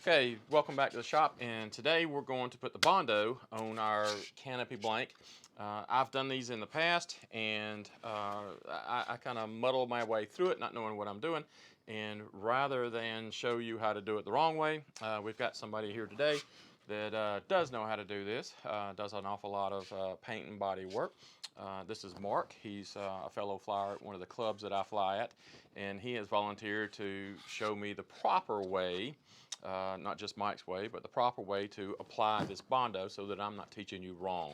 Okay, welcome back to the shop, and today we're going to put the Bondo on our Canopy blank. I've done these in the past, and I kind of muddle my way through it, not knowing what I'm doing. And rather than show you how to do it the wrong way, we've got somebody here today that does know how to do this, does an awful lot of paint and body work. This is Mark. He's a fellow flyer at one of the clubs that I fly at, and he has volunteered to show me the proper way, not just Mike's way, but the proper way to apply this Bondo so that I'm not teaching you wrong.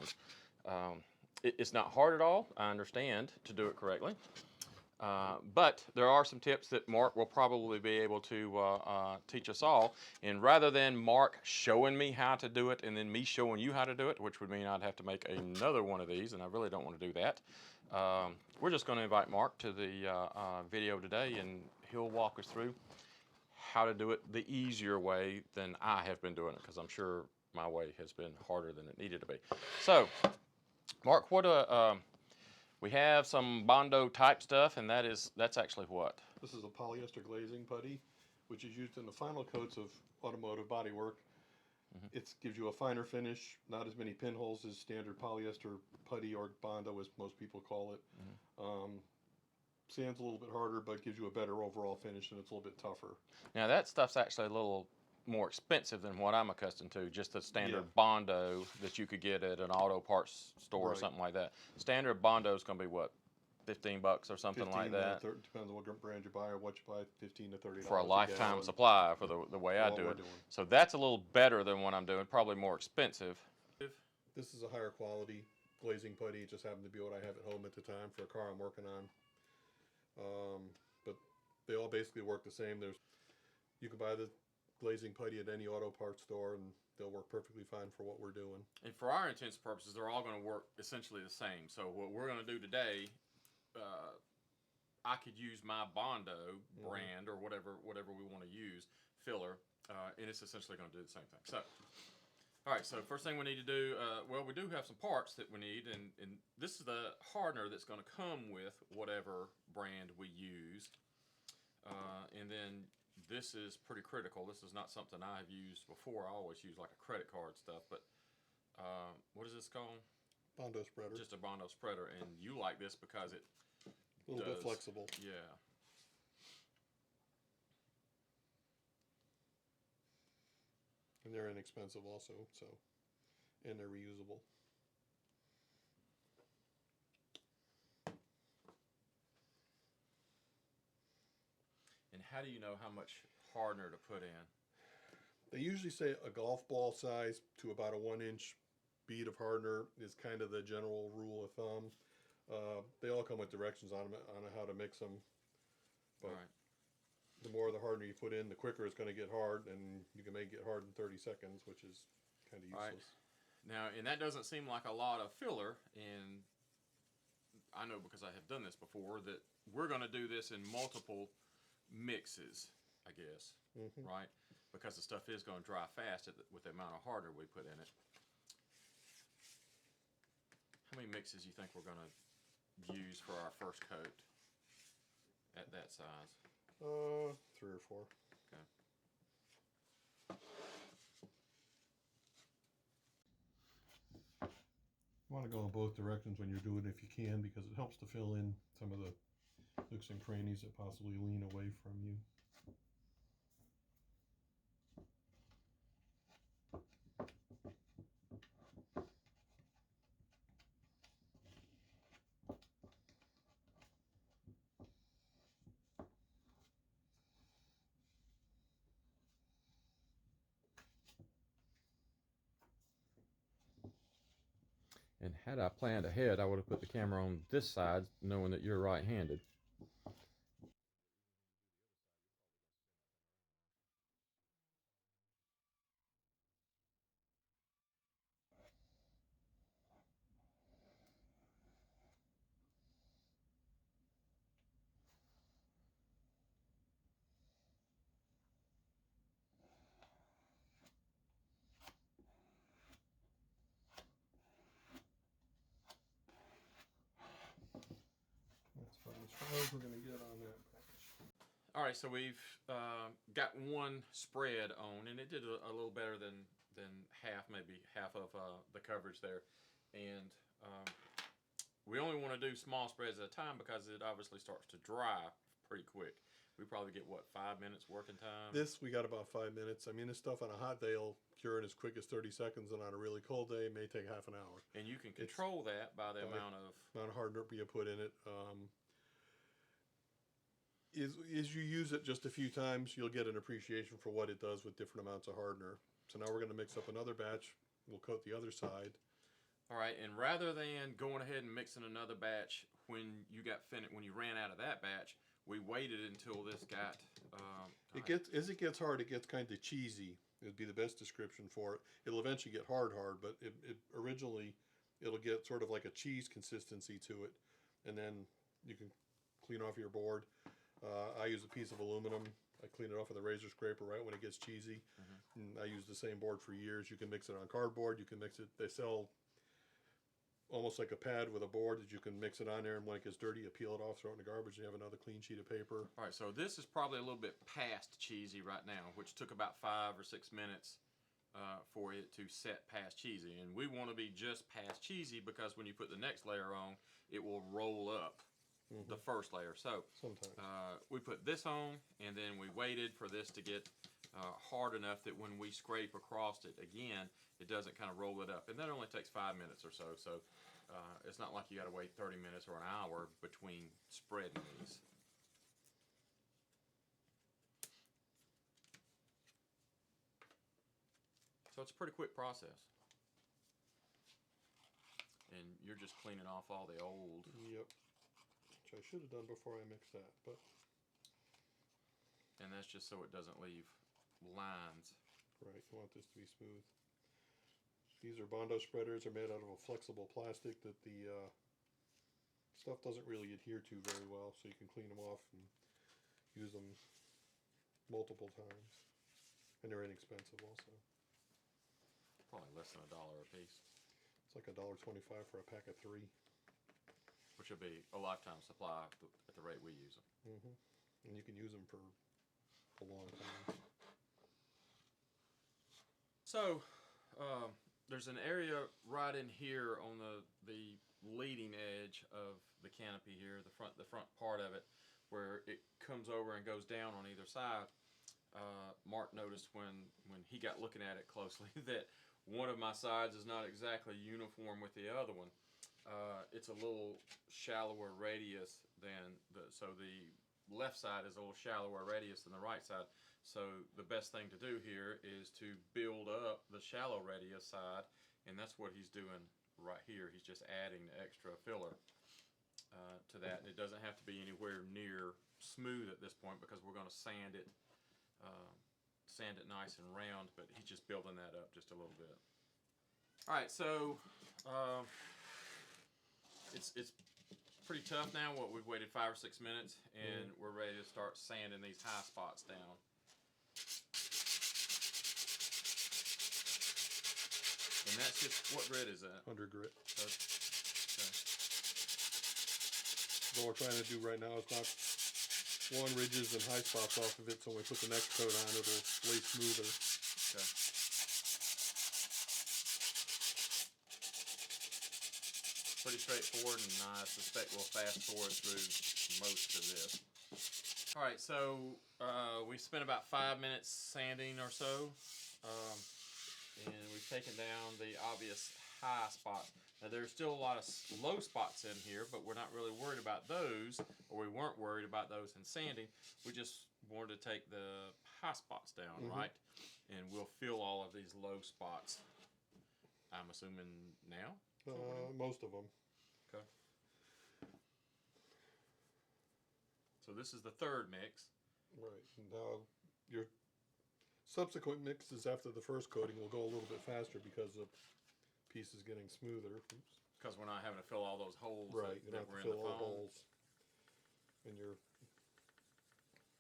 It's not hard at all, I understand, to do it correctly. But there are some tips that Mark will probably be able to teach us all. And rather than Mark showing me how to do it and then me showing you how to do it, which would mean I'd have to make another one of these, and I really don't want to do that, we're just going to invite Mark to the video today, and he'll walk us through how to do it the easier way than I have been doing it, because I'm sure my way has been harder than it needed to be. So, Mark, we have some Bondo type stuff, and that's actually what? This is a polyester glazing putty, which is used in the final coats of automotive bodywork. It gives you a finer finish, not as many pinholes as standard polyester putty or Bondo, as most people call it. Sands a little bit harder, but gives you a better overall finish, and it's a little bit tougher. Now that stuff's actually a little more expensive than what I'm accustomed to, just the standard Yeah. Bondo that you could get at an auto parts store or something like that. Standard Bondo is going to be what, $15 or something 15 like that? Depends on what brand you buy or what you buy, $15 to $30 For a a lifetime gallon. supply for the way I What do we're it. doing. So that's a little better than what I'm doing, probably more expensive. This is a higher quality glazing putty. It just happened to be what I have at home at the time for a car I'm working on. But they all basically work the same. You can buy the glazing putty at any auto parts store, and they'll work perfectly fine for what we're doing. And for our intents and purposes, they're all going to work essentially the same. So what we're going to do today, I could use my Bondo brand or whatever we want to use, filler, and it's essentially going to do the same thing. So, all right, so first thing we need to do, well, we do have some parts that we need, and this is the hardener that's going to come with whatever brand we use. And then this is pretty critical. This is not something I have used before. I always use like a credit card stuff, but what is this called? Bondo Spreader. Just a Bondo Spreader, and you like this because it a little bit flexible. Yeah. And they're inexpensive also, and they're reusable. And how do you know how much hardener to put in? They usually say a golf ball size to about a 1-inch bead of hardener is kind of the general rule of thumb. They all come with directions on how to mix them. But all right. The more the hardener you put in, the quicker it's going to get hard, and you can make it hard in 30 seconds, which is kind of useless. All right. Now, and that doesn't seem like a lot of filler, and I know because I have done this before that we're going to do this in multiple mixes, I guess, right? Because the stuff is going to dry fast with the amount of hardener we put in it. How many mixes do you think we're going to use for our first coat at that size? 3 or 4. Okay. You want to go in both directions when you're doing it if you can, because it helps to fill in some of the nooks and crannies that possibly lean away from you. And had I planned ahead, I would have put the camera on this side, knowing that you're right-handed. That's fine as far as we're going to get on that patch. All right, so we've got one spread on, and it did coverage there. And we only want to do small spreads at a time because it obviously starts to dry pretty quick. We probably get, what, 5 minutes working time? This, we got about 5 minutes. I mean, this stuff on a hot day will cure in as quick as 30 seconds, and on a really cold day, it may take half an hour. And you can control that by the amount of hardener you put in it. As you use it just a few times, you'll get an appreciation for what it does with different amounts of hardener. So now we're going to mix up another batch. We'll coat the other side. All right, and rather than going ahead and mixing another batch when you got finished, when you ran out of that batch, we waited until this got. As it gets hard, it gets kind of cheesy. It'd be the best description for it. It'll eventually get hard, but originally it'll get sort of like a cheese consistency to it, and then you can clean off your board. I use a piece of aluminum. I clean it off with a razor scraper right when it gets cheesy. And I use the same board for years. You can mix it on cardboard. You can mix it. They sell almost like a pad with a board that you can mix it on there, and when it gets dirty, you peel it off, throw it in the garbage, and you have another clean sheet of paper. All right, so this is probably a little bit past cheesy right now, which took about 5 or 6 minutes for it to set past cheesy. And we want to be just past cheesy because when you put the next layer on, it will roll up the first layer. So sometimes we put this on, and then we waited for this to get hard enough that when we scrape across it again, it doesn't kind of roll it up. And that only takes 5 minutes or so. So it's not like you got to wait 30 minutes or an hour between spreading these. So it's a pretty quick process. And you're just cleaning off all the old. Yep. Which I should have done before I mixed that, but. And that's just so it doesn't leave lines. Right, you want this to be smooth. These are Bondo Spreaders. They're made out of a flexible plastic that the stuff doesn't really adhere to very well, so you can clean them off and use them multiple times. And they're inexpensive also. Probably less than $1 a piece. It's like $1.25 for a pack of 3. Which would be a lifetime supply at the rate we use them. And you can use them for a long time. So, there's an area right in here on the leading edge of the canopy here, the front part of it, where it comes over and goes down on either side. Mark noticed when he got looking at it closely that one of my sides is not exactly uniform with the other one. It's a little shallower radius than so the left side is a little shallower radius than the right side. So the best thing to do here is to build up the shallow radius side, and that's what he's doing right here. He's just adding the extra filler to that, and it doesn't have to be anywhere near smooth at this point because we're going to sand it nice and round, but he's just building that up just a little bit. All right, so it's pretty tough now. We've waited 5 or 6 minutes, and we're ready to start sanding these high spots down. And that's just, what grit is that? 100 grit. Okay. What we're trying to do right now is knock one ridges and high spots off of it, so when we put the next coat on, it'll lay smoother. Okay. Pretty straightforward, and I suspect we'll fast forward through most of this. All right, so we spent about 5 minutes sanding or so, and we've taken down the obvious high spots. Now there's still a lot of low spots in here, but we're not really worried about those, or we weren't worried about those in sanding. We just wanted to take the high spots down, right? And we'll fill all of these low spots, I'm assuming now? Most of them. Okay. So this is the third mix. Right. Now your subsequent mixes after the first coating will go a little bit faster because the piece is getting smoother. Because we're not having to fill all those holes Right. You that don't were have to in fill the all foam. holes, and you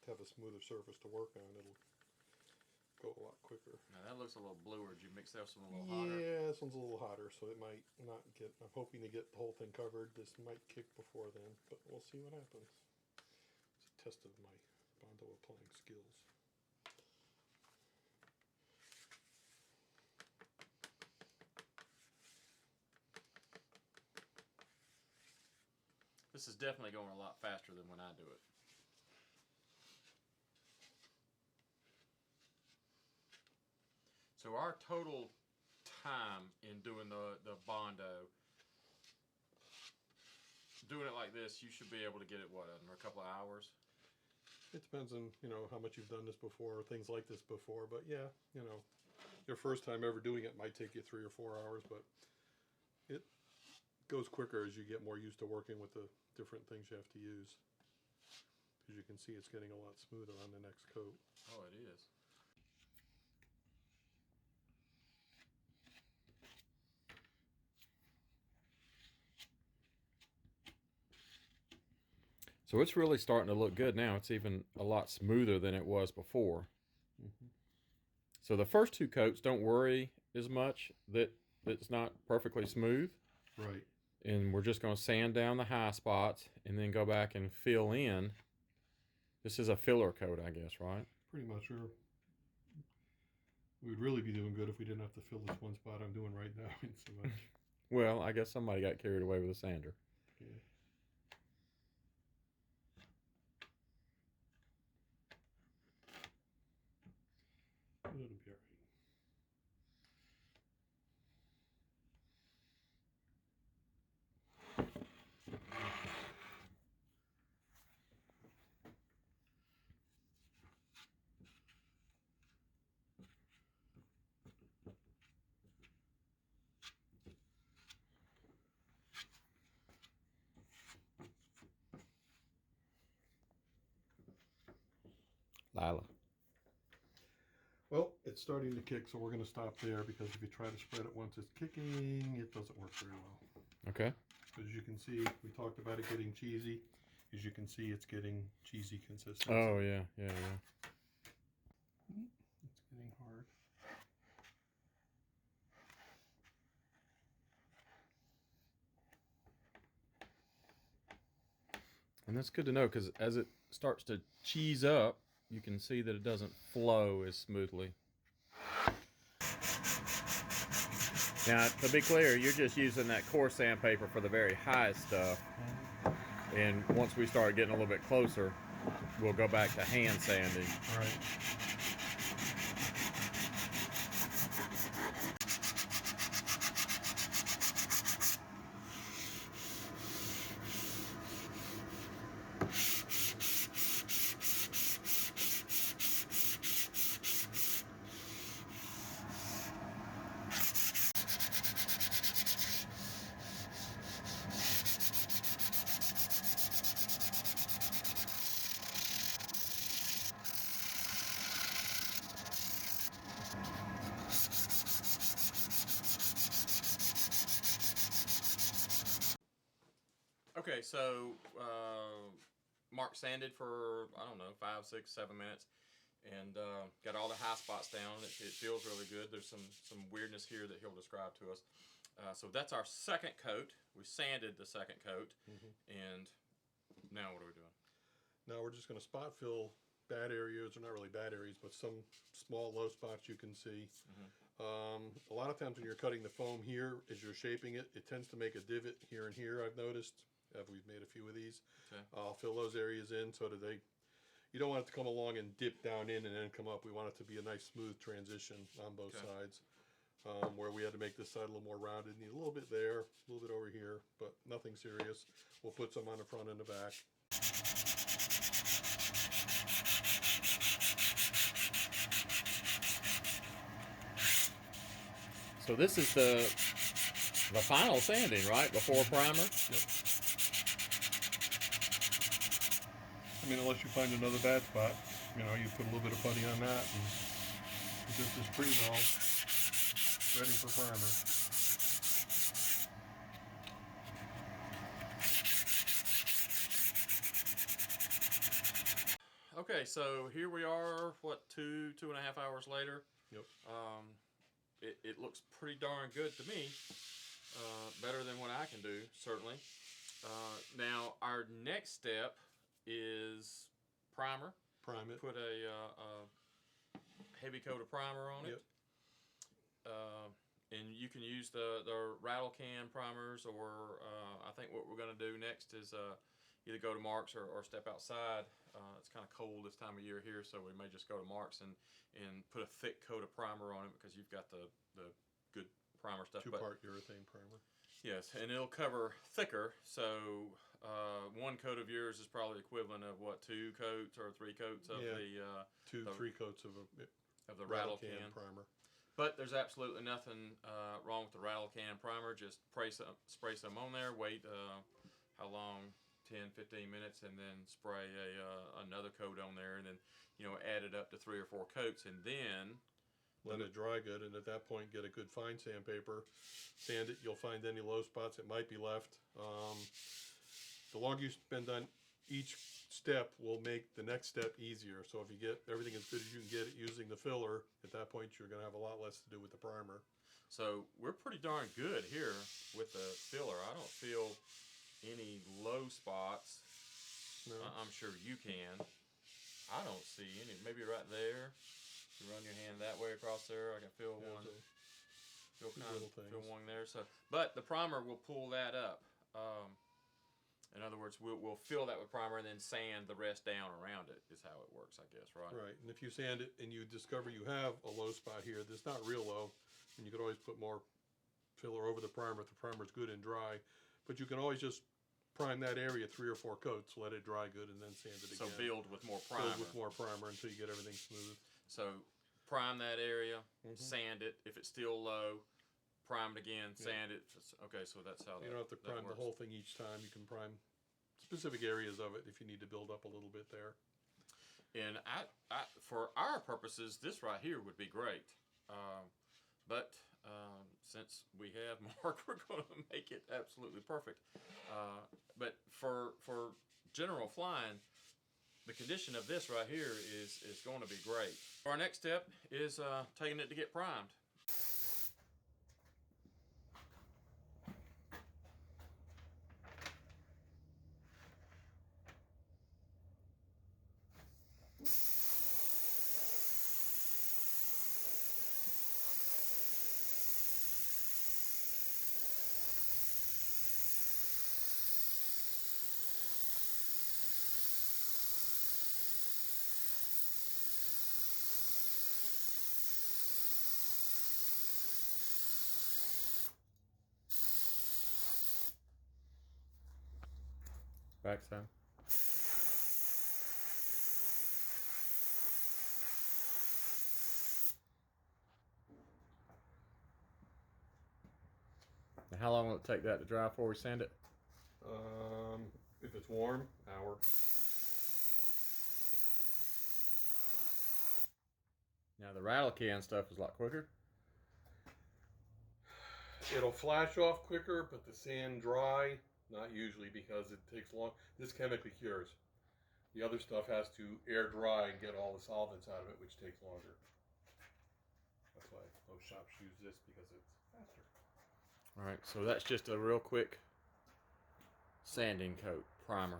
have a smoother surface to work on. It'll go a lot quicker. Now that looks a little bluer. Did you mix that one a little hotter? Yeah, this one's a little hotter, so it might not get. I'm hoping to get the whole thing covered. This might kick before then, but we'll see what happens. It's a test of my Bondo applying skills. This is definitely going a lot faster than when I do it. So our total time in doing the Bondo, doing it like this, you should be able to get it, what, under a couple of hours? It depends on, you know, how much you've done this before, or things like this before. But yeah, you know, your first time ever doing it might take you 3 or 4 hours, but it goes quicker as you get more used to working with the different things you have to use. As you can see, it's getting a lot smoother on the next coat. Oh, it is. So it's really starting to look good now. It's even a lot smoother than it was before. Mm-hmm. So the first 2 coats, don't worry as much that it's not perfectly smooth. Right. And we're just going to sand down the high spots and then go back and fill in. This is a filler coat, I guess, right? Pretty much, sure. We would really be doing good if we didn't have to fill this one spot I'm doing right now in so much. Well, I guess somebody got carried away with a sander. Yeah. But it'll be all right. Lila. Well, it's starting to kick, so we're going to stop there, because if you try to spread it once it's kicking, it doesn't work very well. Okay. As you can see, we talked about it getting cheesy. As you can see, it's getting cheesy consistency. Oh, yeah. It's getting hard. And that's good to know, because as it starts to cheese up, you can see that it doesn't flow as smoothly. Now, to be clear, you're just using that coarse sandpaper for the very high stuff. And once we start getting a little bit closer, we'll go back to hand sanding. Right. Okay, so Mark sanded for, I don't know, 5, 6, 7 minutes, and got all the high spots down. It feels really good. There's some weirdness here that he'll describe to us. So that's our second coat. We sanded the second coat, and now what are we doing? Now we're just going to spot fill bad areas, or not really bad areas, but some small low spots you can see. A lot of times when you're cutting the foam here, as you're shaping it, it tends to make a divot here and here, I've noticed. We've made a few of these. Okay. I'll fill those areas in so that you don't want it to come along and dip down in and then come up. We want it to be a nice smooth transition on both sides. Where we had to make this side a little more rounded. Need a little bit there, a little bit over here, but nothing serious. We'll put some on the front and the back. So this is the final sanding, right? Before primer? Yep. I mean, unless you find another bad spot, you know, you put a little bit of putty on that, and this is pretty well ready for primer. Okay, so here we are, what, 2.5 hours later? Yep. It looks pretty darn good to me. Better than what I can do, certainly. Now, our next step is primer. Prime it. Put a heavy coat of primer on it. Yep. and you can use the rattle can primers, or I think what we're going to do next is either go to Mark's or step outside. It's kind of cold this time of year here, so we may just go to Mark's and put a thick coat of primer on it, because you've got the good primer stuff. Two-part urethane primer. Yes, and it'll cover thicker, so one coat of yours is probably equivalent of what, 2 coats or 3 coats of the 3 coats of the rattle can primer. But there's absolutely nothing wrong with the rattle can primer. Just spray some on there, wait how long, 10-15 minutes, and then spray another coat on there, and then add it up to 3 or 4 coats, and then let it dry good, and at that point get a good fine sandpaper, sand it. You'll find any low spots that might be left. The longer you spend on each step will make the next step easier. So if you get everything as good as you can get it using the filler, at that point you're going to have a lot less to do with the primer. So we're pretty darn good here with the filler. I don't feel any low spots. No. I'm sure you can. I don't see any. Maybe right there. You run your hand that way across there. I can feel one. Feel one there. So, but the primer will pull that up. In other words, we'll fill that with primer and then sand the rest down around it. Is how it works, I guess, right? Right. And if you sand it and you discover you have a low spot here that's not real low, and you could always put more filler over the primer if the primer's good and dry. But you can always just prime that area 3 or 4 coats, let it dry good, and then sand it again. So build with more primer. Build with more primer until you get everything smooth. So prime that area, sand it. If it's still low, prime it again, sand it. Okay, so that's how you don't have to prime the whole thing each time. You can prime specific areas of it if you need to build up a little bit there. And for our purposes, this right here would be great. But since we have Mark, we're going to make it absolutely perfect. But for general flying, the condition of this right here is going to be great. Our next step is taking it to get primed. Backside. Now, how long will it take that to dry before we sand it? If it's warm, hour. Now the rattle can stuff is a lot quicker. It'll flash off quicker, but the sand dry, not usually, because it takes long. This chemically cures. The other stuff has to air dry and get all the solvents out of it, which takes longer. That's why most shops use this, because it's faster. All right, so that's just a real quick sanding coat, primer.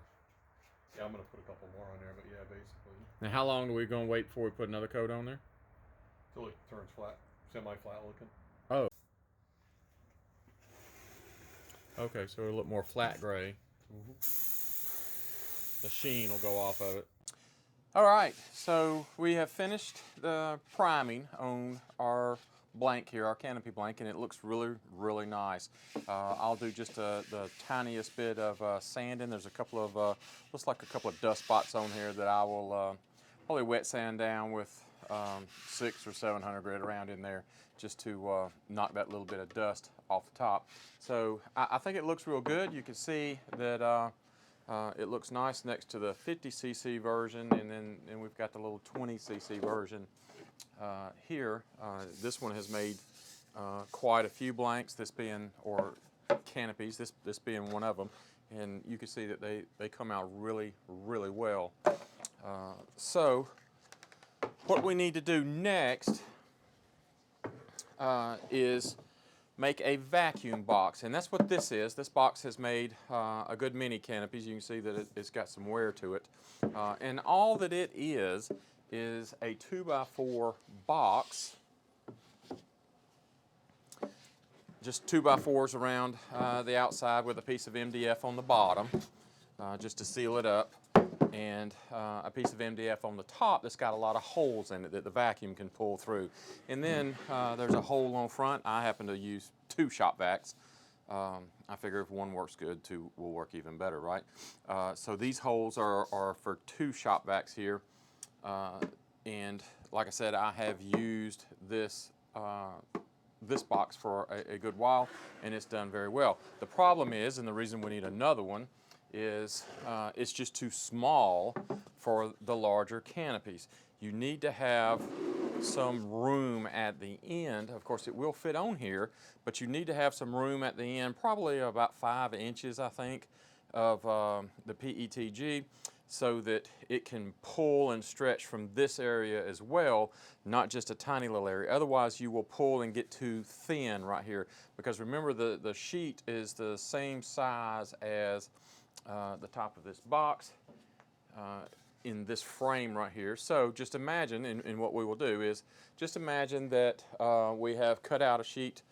Yeah, I'm going to put a couple more on there, but yeah, basically. Now how long are we going to wait before we put another coat on there? Until it turns flat, semi-flat looking. Oh. Okay, so it'll look more flat gray. The sheen will go off of it. All right, so we have finished the priming on our blank here, our Canopy blank, and it looks really, really nice. I'll do just the tiniest bit of sanding. There's a couple of, looks like a couple of dust spots on here that I will probably wet sand down with 600 or 700 grit around in there, just to knock that little bit of dust off the top. So I think it looks real good. You can see that it looks nice next to the 50cc version, and then we've got the little 20cc version here. This one has made quite a few blanks, this being, or canopies, this being one of them, and you can see that they come out really, really well. So what we need to do next is make a vacuum box, and that's what this is. This box has made a good many canopies. You can see that it's got some wear to it, and all that it is a 2x4 box just 2x4s around the outside with a piece of MDF on the bottom, just to seal it up, and a piece of MDF on the top that's got a lot of holes in it that the vacuum can pull through. And then there's a hole on front. I happen to use 2 shop vacs. I figure if one works good, 2 will work even better, right? So these holes are for 2 shop vacs here. And like I said, I have used this box for a good while, and it's done very well. The problem is, and the reason we need another one, is it's just too small for the larger canopies. You need to have some room at the end. Of course, it will fit on here, but you need to have some room at the end, probably about 5 inches, I think, of the PETG, so that it can pull and stretch from this area as well, not just a tiny little area. Otherwise, you will pull and get too thin right here, because remember, the sheet is the same size as the top of this box in this frame right here. So just imagine, and what we will do is, just imagine that we have cut out a sheet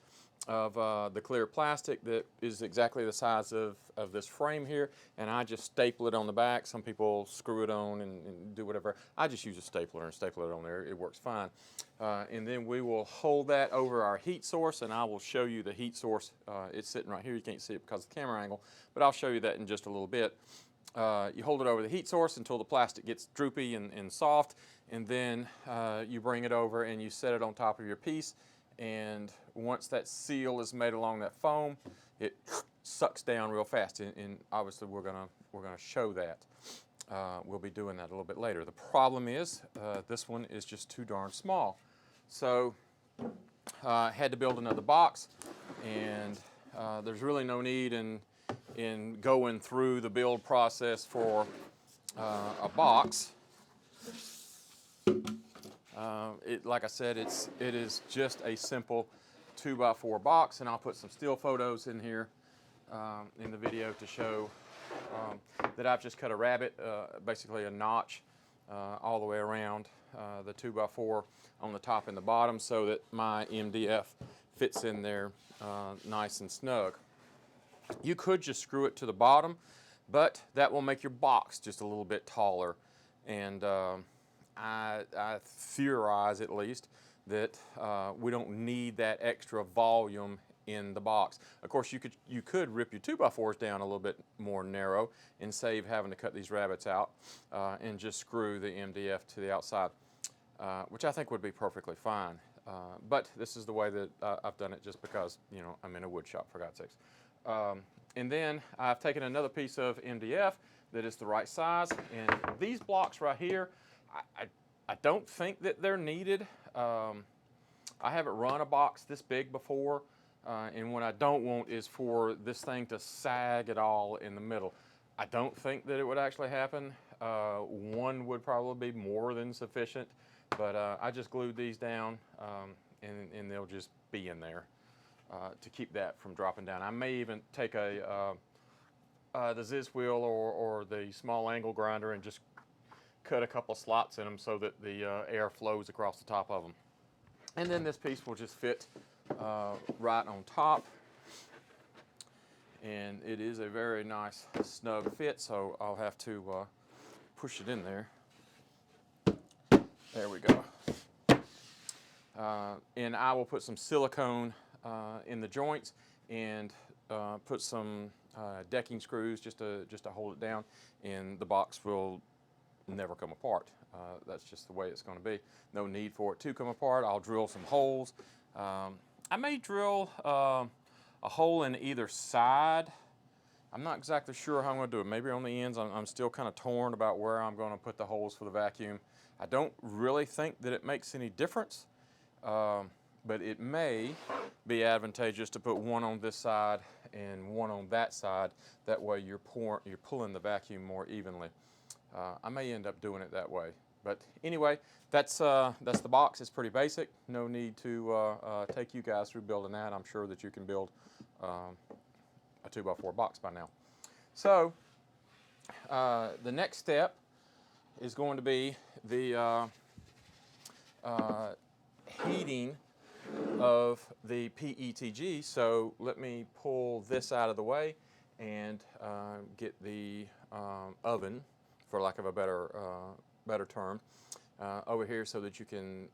of the clear plastic that is exactly the size of this frame here, and I just staple it on the back. Some people screw it on and do whatever. I just use a stapler and staple it on there. It works fine. And then we will hold that over our heat source, and I will show you the heat source. It's sitting right here. You can't see it because of the camera angle, but I'll show you that in just a little bit. You hold it over the heat source until the plastic gets droopy and soft, and then you bring it over and you set it on top of your piece. And once that seal is made along that foam, it sucks down real fast. And obviously, we're gonna show that. We'll be doing that a little bit later. The problem is this one is just too darn small. So had to build another box, and there's really no need in going through the build process for a box. Like I said, it is just a simple 2x4 box, and I'll put some still photos in here in the video to show that I've just cut a rabbet, basically a notch all the way around the 2x4 on the top and the bottom, so that my MDF fits in there nice and snug. You could just screw it to the bottom, but that will make your box just a little bit taller, and I theorize, at least, that we don't need that extra volume in the box. Of course, you could rip your 2x4s down a little bit more narrow and save having to cut these rabbets out and just screw the MDF to the outside, which I think would be perfectly fine. But this is the way that I've done it, just because, you know, I'm in a wood shop, for God's sakes. And then I've taken another piece of MDF that is the right size, and these blocks right here, I don't think that they're needed. I haven't run a box this big before, and what I don't want is for this thing to sag at all in the middle. I don't think that it would actually happen. One would probably be more than sufficient, but I just glued these down, and they'll just be in there to keep that from dropping down. I may even take the Ziz wheel or the small angle grinder and just cut a couple slots in them so that the air flows across the top of them. And then this piece will just fit right on top. And it is a very nice snug fit, so I'll have to push it in there. There we go. And I will put some silicone in the joints and put some decking screws just to hold it down, and the box will never come apart. That's just the way it's going to be. No need for it to come apart. I'll drill some holes. I may drill a hole in either side. I'm not exactly sure how I'm going to do it. Maybe on the ends. I'm still kind of torn about where I'm going to put the holes for the vacuum. I don't really think that it makes any difference, but it may be advantageous to put one on this side and one on that side. That way you're pulling the vacuum more evenly. I may end up doing it that way. But anyway, that's the box. It's pretty basic. No need to take you guys through building that. I'm sure that you can build a 2x4 box by now. So the next step is going to be the heating of the PETG. So let me pull this out of the way and get the oven, for lack of a better term, over here so that you can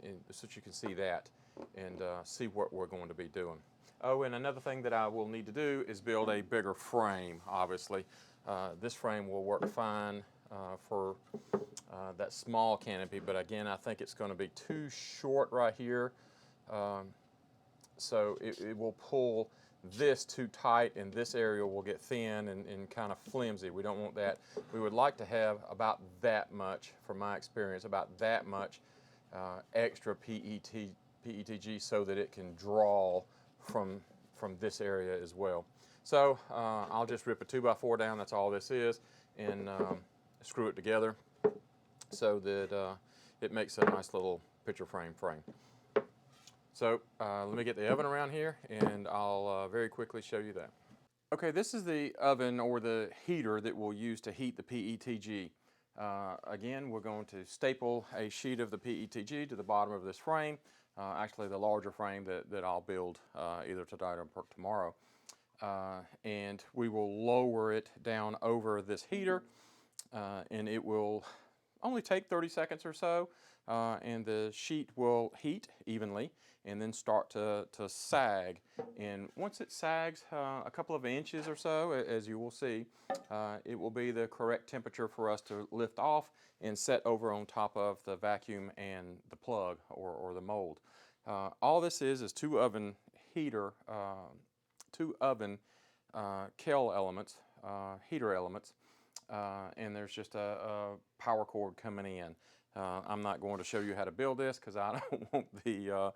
see that and see what we're going to be doing. Oh, and another thing that I will need to do is build a bigger frame. Obviously, this frame will work fine for that small canopy, but again, I think it's going to be too short right here. So it will pull this too tight, and this area will get thin and kind of flimsy. We don't want that. We would like to have about that much, from my experience, about that much extra PETG so that it can draw from this area as well. So I'll just rip a 2x4 down, that's all this is, and screw it together so that it makes a nice little picture frame. So let me get the oven around here and I'll very quickly show you that. Okay, this is the oven or the heater that we'll use to heat the PETG. Again, we're going to staple a sheet of the PETG to the bottom of this frame, actually the larger frame that I'll build either tonight or tomorrow. And we will lower it down over this heater and it will only take 30 seconds or so, and the sheet will heat evenly and then start to sag. And once it sags a couple of inches or so, as you will see, it will be the correct temperature for us to lift off and set over on top of the vacuum and the plug or the mold. All this is two oven heater, two oven heater elements, and there's just a power cord coming in. I'm not going to show you how to build this because I don't want the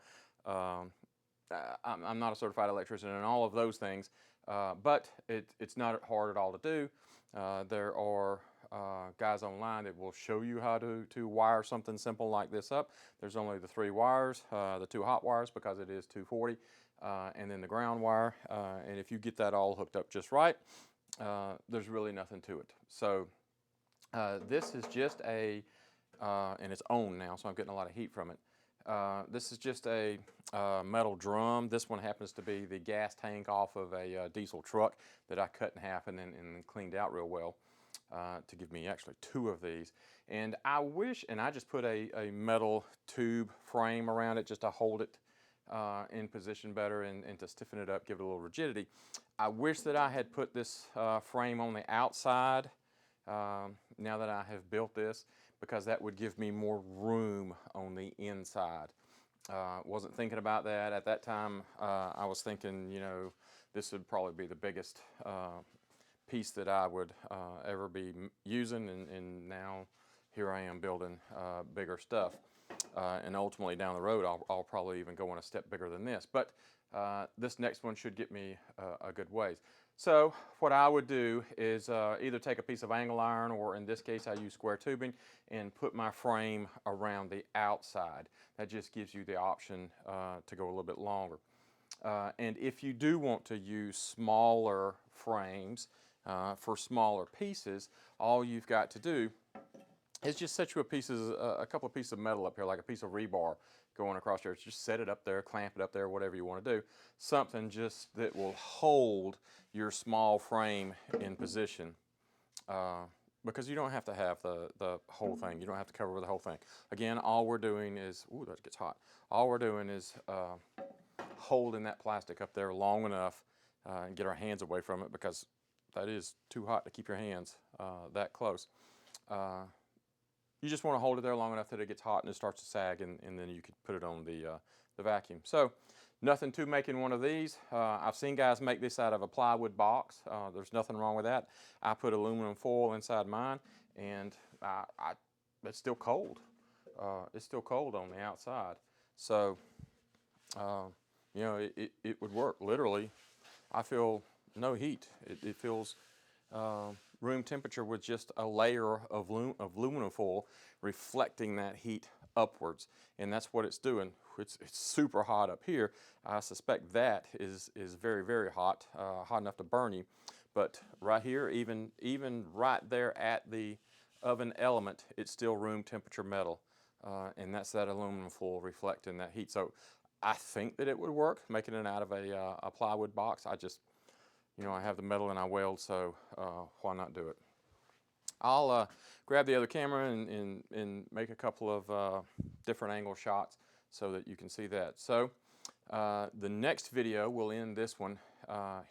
I'm not a certified electrician and all of those things, but it's not hard at all to do. There are guys online that will show you how to wire something simple like this up. There's only the 3 wires, the 2 hot wires because it is 240, and then the ground wire, and if you get that all hooked up just right, there's really nothing to it. So this is just and it's on now, so I'm getting a lot of heat from it. This is just a metal drum. This one happens to be the gas tank off of a diesel truck that I cut in half and then cleaned out real well to give me actually 2 of these. And I just put a metal tube frame around it just to hold it in position better and to stiffen it up, give it a little rigidity. I wish that I had put this frame on the outside now that I have built this, because that would give me more room on the inside. Wasn't thinking about that at that time. I was thinking, you know, this would probably be the biggest piece that I would ever be using, and now here I am building bigger stuff. And ultimately down the road, I'll probably even go one a step bigger than this. But this next one should get me a good ways. So what I would do is either take a piece of angle iron, or in this case I use square tubing, and put my frame around the outside. That just gives you the option to go a little bit longer. And if you do want to use smaller frames for smaller pieces, all you've got to do is just set you a couple of pieces of metal up here, like a piece of rebar going across there. Just set it up there, clamp it up there, whatever you want to do. Something just that will hold your small frame in position, because you don't have to have the whole thing. You don't have to cover the whole thing. Again, all we're doing is, ooh, that gets hot. All we're doing is holding that plastic up there long enough and get our hands away from it, because that is too hot to keep your hands that close. You just want to hold it there long enough that it gets hot and it starts to sag, and then you can put it on the vacuum. So nothing to making one of these. I've seen guys make this out of a plywood box. There's nothing wrong with that. I put aluminum foil inside mine, and it's still cold. It's still cold on the outside. So, you know, it would work. Literally, I feel no heat. It feels room temperature with just a layer of aluminum foil reflecting that heat upwards, and that's what it's doing. It's super hot up here. I suspect that is very, very hot, hot enough to burn you. But right here, even right there at the oven element, it's still room temperature metal, and that's that aluminum foil reflecting that heat. So I think that it would work, making it out of a plywood box. I just, you know, I have the metal and I weld, so why not do it? I'll grab the other camera and make a couple of different angle shots so that you can see that. So the next video will end this one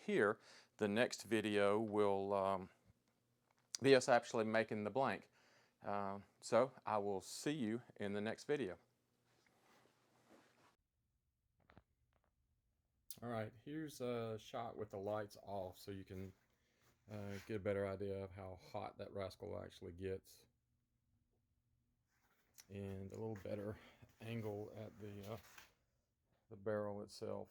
here. The next video will be us actually making the blank. So I will see you in the next video. All right, here's a shot with the lights off so you can get a better idea of how hot that rascal actually gets. And a little better angle at the barrel itself.